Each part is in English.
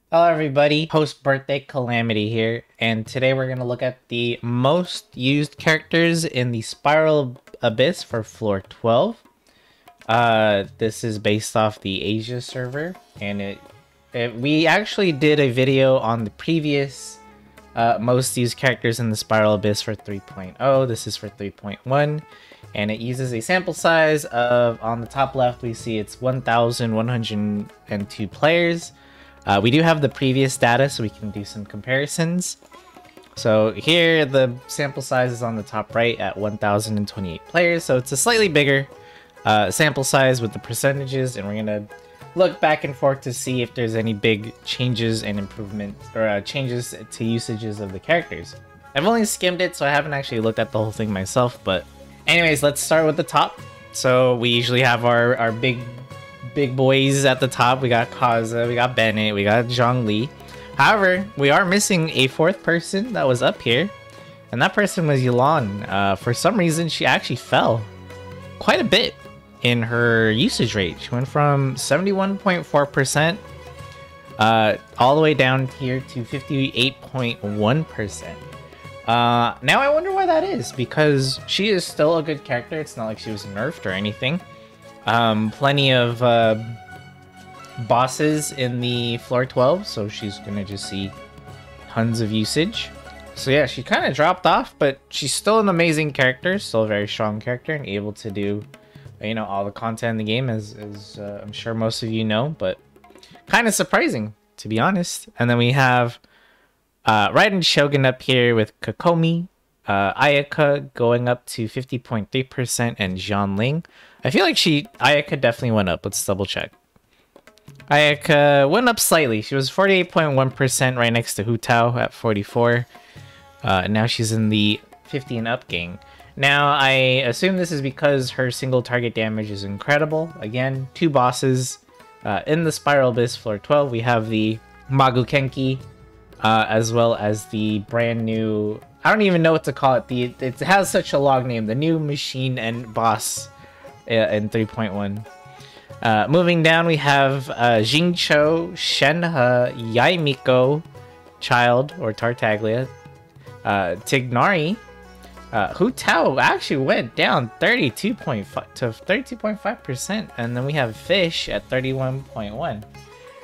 Hello everybody, Post Birthday Calamity here, and today we're going to look at the most used characters in the Spiral Abyss for floor 12. This is based off the Asia server, and we actually did a video on the previous most used characters in the Spiral Abyss for 3.0. This is for 3.1, and it uses a sample size of, on the top left we see it's 1,102 players. We do have the previous data, so we can do some comparisons. So here, the sample size is on the top right at 1,028 players, so it's a slightly bigger sample size with the percentages, and we're gonna look back and forth to see if there's any big changes and improvements, or changes to usages of the characters. I've only skimmed it, so I haven't actually looked at the whole thing myself, but anyways, let's start with the top. So we usually have our big boys at the top. We got Kaza, we got Bennett, we got Zhongli. However, we are missing a fourth person that was up here, and that person was Yelan. For some reason, she actually fell quite a bit in her usage rate. She went from 71.4% all the way down here to 58.1%. Now I wonder why that is, because she is still a good character. It's not like she was nerfed or anything. Plenty of bosses in the floor 12, so she's gonna just see tons of usage. So yeah, she kind of dropped off, but she's still an amazing character, still a very strong character, and able to do, you know, all the content in the game, as I'm sure most of you know, but kind of surprising, to be honest. And then we have Raiden Shogun up here with Kokomi, Ayaka going up to 50.3%, and Xianling. I feel like Ayaka definitely went up. Let's double check. Ayaka went up slightly. She was 48.1% right next to Hu Tao at 44. Now she's in the 50 and up gang. Now I assume this is because her single target damage is incredible. Again, two bosses in the Spiral Abyss floor 12. We have the Magukenki, as well as the brand new, I don't even know what to call it. It has such a long name. The new machine and boss in 3.1. Moving down, we have Jingcho, Shenhe, Yaimiko, Child, or Tartaglia, Tignari. Hu Tao actually went down 32.5 to 32.5%, and then we have Fish at 31.1.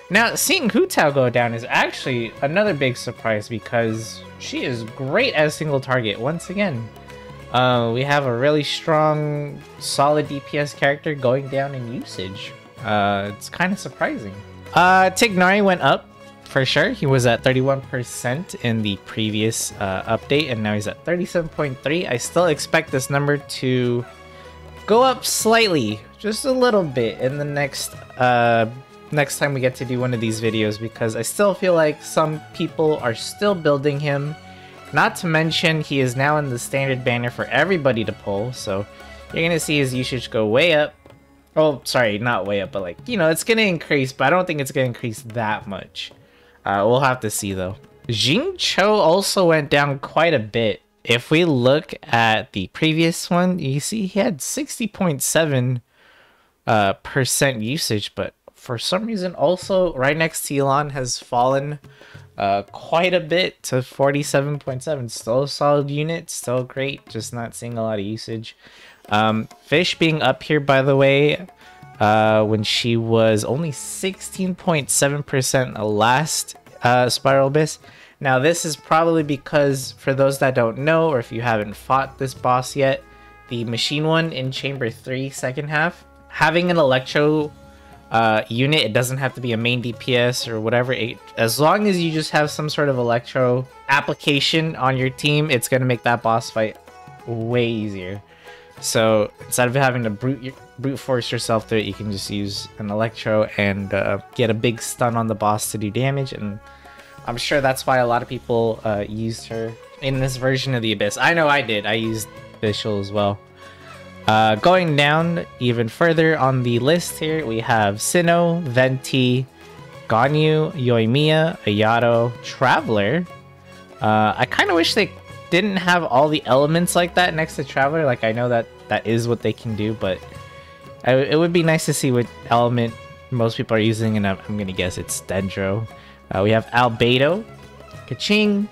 Now, seeing Hu Tao go down is actually another big surprise, because she is great as single target once again. We have a really strong, solid DPS character going down in usage. It's kind of surprising. Tignari went up for sure. He was at 31% in the previous update, and now he's at 37.3. I still expect this number to go up slightly, just a little bit, in the next time we get to do one of these videos, because I still feel like some people are still building him. Not to mention, he is now in the standard banner for everybody to pull, so you're gonna see his usage go way up. Oh, sorry, not way up, but like, you know, it's gonna increase, but I don't think it's gonna increase that much. We'll have to see though. Jingcho also went down quite a bit. If we look at the previous one, you see he had 60.7% usage, but for some reason also right next to Yelan has fallen quite a bit to 47.7. Still a solid unit, still great, just not seeing a lot of usage. Fish being up here, by the way, when she was only 16.7% last Spiral Abyss. Now this is probably because, for those that don't know, or if you haven't fought this boss yet, the machine one in Chamber 3 second half, having an Electro unit, it doesn't have to be a main DPS or whatever. As long as you just have some sort of Electro application on your team, it's going to make that boss fight way easier. So instead of having to brute force yourself through it, you can just use an Electro and get a big stun on the boss to do damage. And I'm sure that's why a lot of people used her in this version of the Abyss. I know I did. I used Vishal as well. Going down even further on the list here, we have Sinnoh, Venti, Ganyu, Yoimiya, Ayato, Traveler. I kind of wish they didn't have all the elements like that next to Traveler. Like, I know that is what they can do, but it would be nice to see what element most people are using, and I'm gonna guess it's Dendro. We have Albedo, Keqing,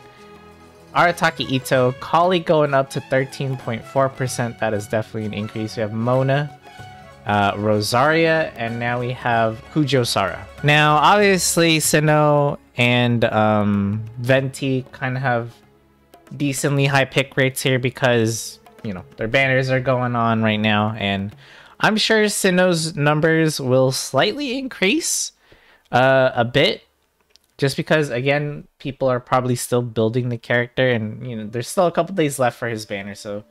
Arataki Itto, Kali going up to 13.4%. That is definitely an increase. We have Mona, Rosaria, and now we have Kujo Sara. Now, obviously, Sinnoh and Venti kind of have decently high pick rates here because, you know, their banners are going on right now, and I'm sure Sinnoh's numbers will slightly increase a bit. Just because, again, people are probably still building the character, and, you know, there's still a couple days left for his banner, so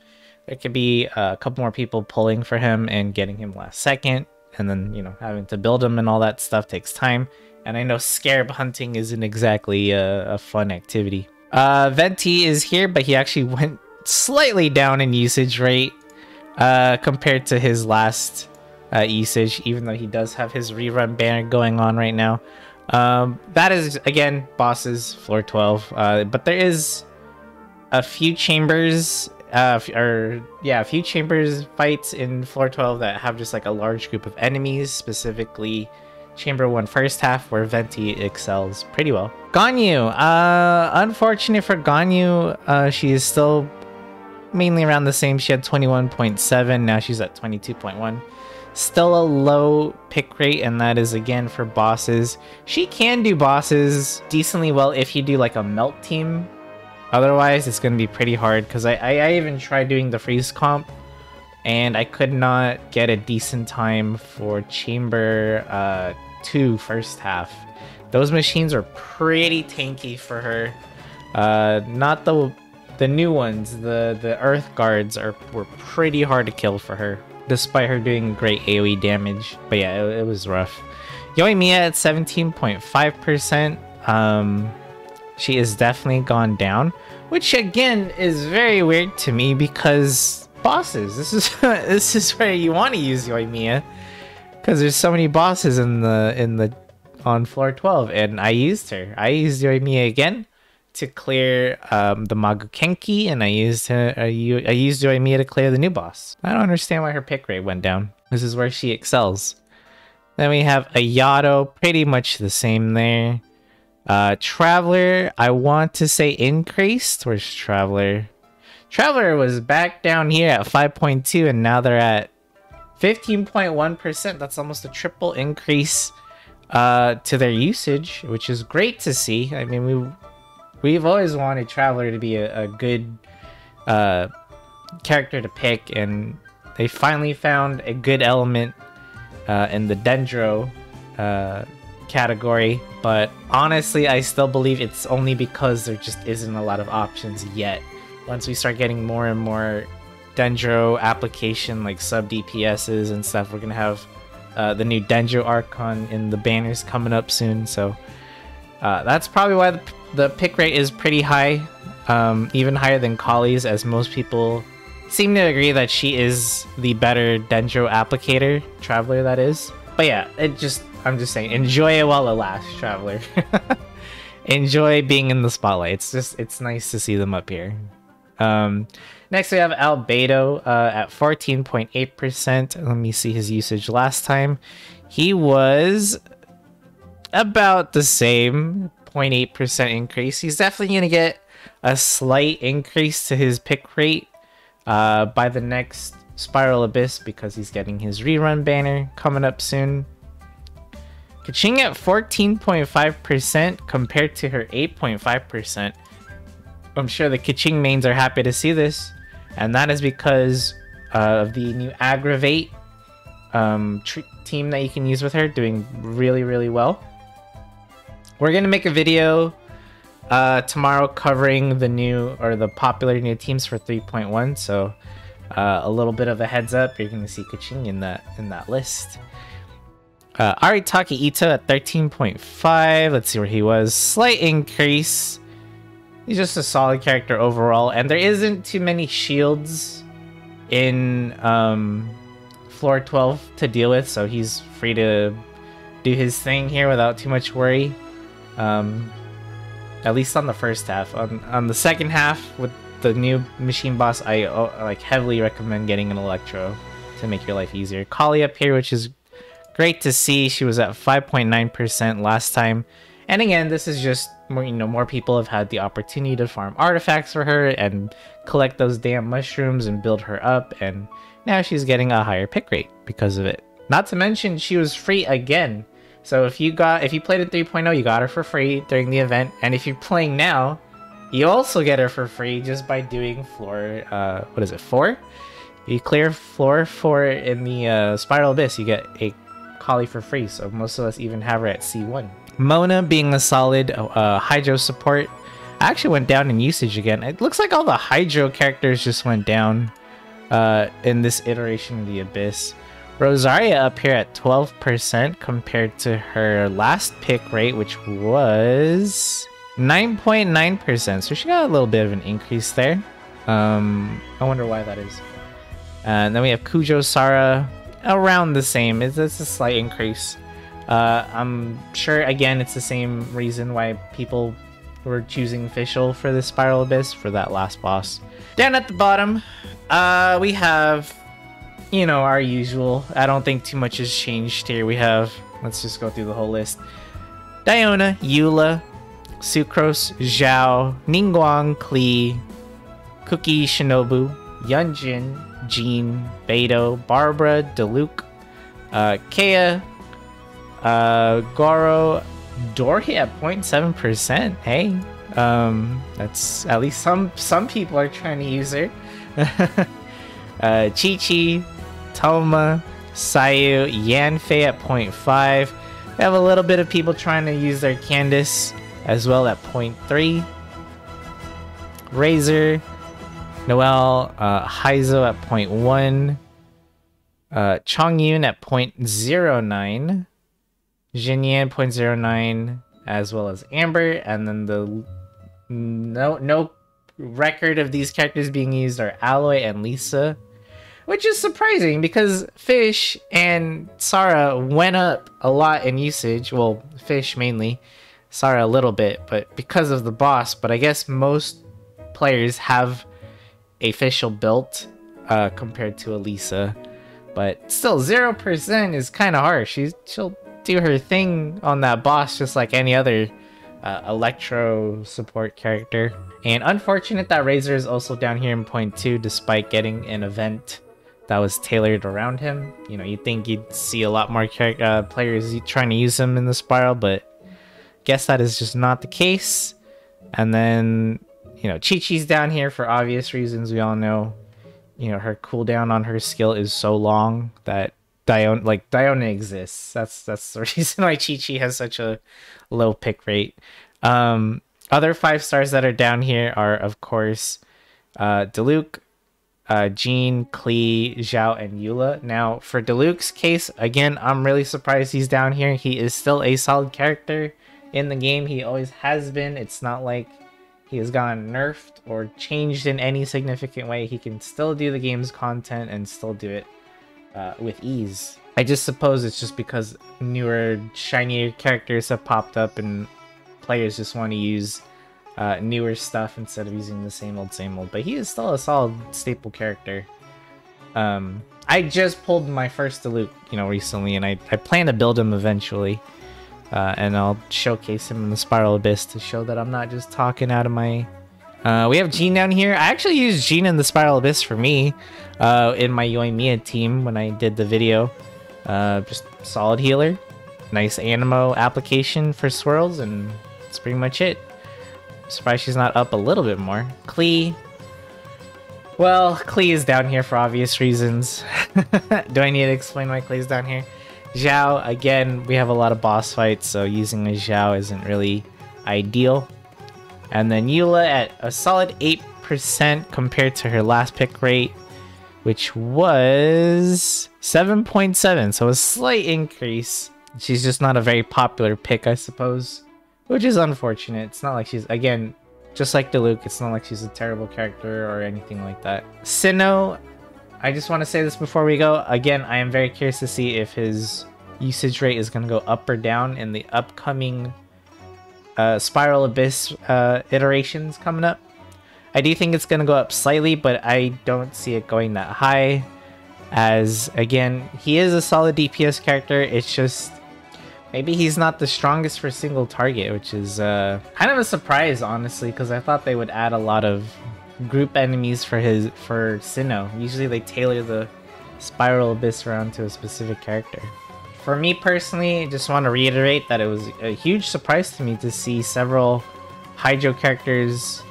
there could be a couple more people pulling for him and getting him last second, and then, you know, having to build him and all that stuff takes time. And I know scarab hunting isn't exactly a fun activity. Venti is here, but he actually went slightly down in usage rate compared to his last usage, even though he does have his rerun banner going on right now. That is, again, bosses, floor 12, but there is a few chambers, a few chambers fights in floor 12 that have just like a large group of enemies, specifically chamber 1 first half, where Venti excels pretty well. Ganyu, unfortunate for Ganyu, she is still mainly around the same. She had 21.7, now she's at 22.1. Still a low pick rate, and that is again for bosses. She can do bosses decently well if you do like a melt team. Otherwise, it's going to be pretty hard, because I even tried doing the freeze comp, and I could not get a decent time for chamber 2 first half. Those machines are pretty tanky for her. Not the new ones. The Earth Guards were pretty hard to kill for her, despite her doing great AoE damage. But yeah, it was rough. Yoimiya at 17.5%. She is definitely gone down, which again is very weird to me, because bosses, this is where you want to use Yoimiya, because there's so many bosses on floor 12, and I used her. I used Yoimiya again to clear the Magokenki, and I used Yoimiya to clear the new boss. I don't understand why her pick rate went down. This is where she excels. Then we have Ayato, pretty much the same there. Traveler, I want to say increased. Where's Traveler? Traveler was back down here at 5.2, and now they're at 15.1%. That's almost a triple increase to their usage, which is great to see. I mean, we've always wanted Traveler to be a good character to pick, and they finally found a good element in the Dendro category. But honestly, I still believe it's only because there just isn't a lot of options yet. Once we start getting more and more Dendro application, like sub DPSs and stuff, we're gonna have the new Dendro Archon in the banners coming up soon. So that's probably why the pick rate is pretty high, even higher than Kali's, as most people seem to agree that she is the better Dendro applicator, Traveler that is. But yeah, I'm just saying, enjoy it while it lasts, Traveler. Enjoy being in the spotlight. It's nice to see them up here. Next we have Albedo at 14.8%. Let me see his usage last time. He was about the same, 0.8% increase. He's definitely going to get a slight increase to his pick rate by the next Spiral Abyss, because he's getting his rerun banner coming up soon. Keqing at 14.5% compared to her 8.5%. I'm sure the Keqing mains are happy to see this, and that is because of the new Aggravate team that you can use with her, doing really, really well. We're gonna make a video tomorrow covering the popular new teams for 3.1, so a little bit of a heads up, you're gonna see Keqing in that list. Arataki Itto at 13.5. Let's see where he was. Slight increase. He's just a solid character overall, and there isn't too many shields in floor 12 to deal with, so he's free to do his thing here without too much worry. At least on the first half. On the second half with the new machine boss, I like heavily recommend getting an Electro to make your life easier. Kali up here, which is great to see. She was at 5.9% last time, And again, this is just more, more people have had the opportunity to farm artifacts for her and collect those damn mushrooms and build her up, and now she's getting a higher pick rate because of it. Not to mention she was free again. So if you played at 3.0, you got her for free during the event, and if you're playing now, you also get her for free just by doing floor, what is it, 4? You clear floor 4 in the Spiral Abyss, you get a Kali for free, so most of us even have her at C1. Mona being a solid Hydro support, actually went down in usage again. It looks like all the Hydro characters just went down in this iteration of the Abyss. Rosaria up here at 12% compared to her last pick rate, which was 9.9%. So she got a little bit of an increase there. I wonder why that is. And then we have Kujo Sara around the same. It's a slight increase. I'm sure, again, it's the same reason why people were choosing Fischl for the Spiral Abyss for that last boss. Down at the bottom, we have, our usual. I don't think too much has changed here. We have, let's just go through the whole list. Diona, Eula, Sucrose, Xiao, Ningguang, Klee, Cookie, Shinobu, Yunjin, Jean, Beidou, Barbara, Diluc, Kea, Goro, Dorothy at 0.7%. Hey, that's at least some people are trying to use her. Chi-Chi, Toma, Sayu, Yanfei at 0.5. We have a little bit of people trying to use their Candace as well at 0.3. Razor, Noelle, Heizo at 0.1. Chongyun at 0.09. Jinyan 0.09, as well as Amber, and then the no record of these characters being used are Aloy and Lisa, which is surprising because Fish and Sara went up a lot in usage. Well, Fish mainly, Sara a little bit, but because of the boss. But I guess most players have a Fischl built compared to a Lisa, but still 0% is kind of harsh. She'll do her thing on that boss just like any other Electro support character. And unfortunate that Razor is also down here in 0.2 despite getting an event that was tailored around him. You'd think you'd see a lot more players trying to use him in the Spiral, but guess that is just not the case. And then, Chi-Chi's down here for obvious reasons. We all know, her cooldown on her skill is so long that Diona exists. That's the reason why Chi-Chi has such a low pick rate. Other 5 stars that are down here are, of course, Diluc, Jean, Klee, Xiao, and Eula. Now, for Diluc's case, again, I'm really surprised he's down here. He is still a solid character in the game. He always has been. It's not like he has gotten nerfed or changed in any significant way. He can still do the game's content and still do it with ease. I just suppose it's just because newer, shinier characters have popped up and players just want to use newer stuff instead of using the same old, but he is still a solid staple character. I just pulled my first Diluc, recently, and I plan to build him eventually, and I'll showcase him in the Spiral Abyss to show that I'm not just talking out of my... we have Jean down here. I actually used Jean in the Spiral Abyss for me in my Yoimiya team when I did the video. Just solid healer, nice Anemo application for swirls, and that's pretty much it. Surprised she's not up a little bit more. Klee. Well, Klee is down here for obvious reasons. Do I need to explain why Klee's down here? Xiao, again, we have a lot of boss fights, so using a Xiao isn't really ideal. And then Eula at a solid 8% compared to her last pick rate, which was 7.7, so a slight increase. She's just not a very popular pick, I suppose, which is unfortunate. It's not like she's, again, just like Diluc, it's not like she's a terrible character or anything like that. Sinnoh, I just want to say this before we go. Again, I am very curious to see if his usage rate is going to go up or down in the upcoming Spiral Abyss iterations coming up. I do think it's going to go up slightly, but I don't see it going that high, as again, he is a solid DPS character. It's just Maybe he's not the strongest for single target, which is kind of a surprise, honestly, because I thought they would add a lot of group enemies for Sinnoh. Usually they tailor the Spiral Abyss around to a specific character. For me personally, I just want to reiterate that it was a huge surprise to me to see several Hydro characters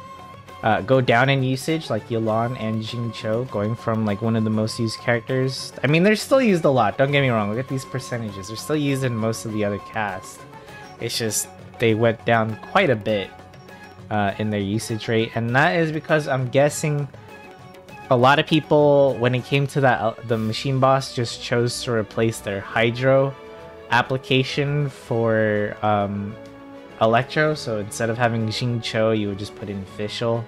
go down in usage, like Yelan and Xingqiu, going from like one of the most used characters. I mean, they're still used a lot, don't get me wrong, look at these percentages. They're still used in most of the other casts. It's just they went down quite a bit in their usage rate, and that is because I'm guessing a lot of people, when it came to that, the machine boss just chose to replace their Hydro application for Electro, so instead of having Xingqiu, you would just put in Fischl,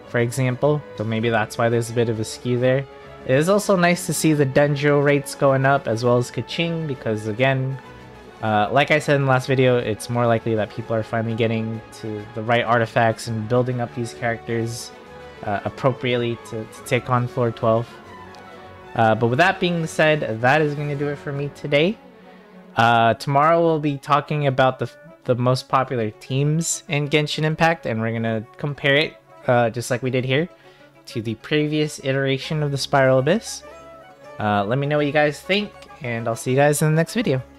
for example. So maybe that's why there's a bit of a skew there. It is also nice to see the Dendro rates going up, as well as Keqing, because again, like I said in the last video, it's more likely that people are finally getting to the right artifacts and building up these characters appropriately to take on floor 12. But with that being said, that is going to do it for me today. Tomorrow we'll be talking about the most popular teams in Genshin Impact, and we're gonna compare it, just like we did here, to the previous iteration of the Spiral Abyss. Let me know what you guys think, and I'll see you guys in the next video.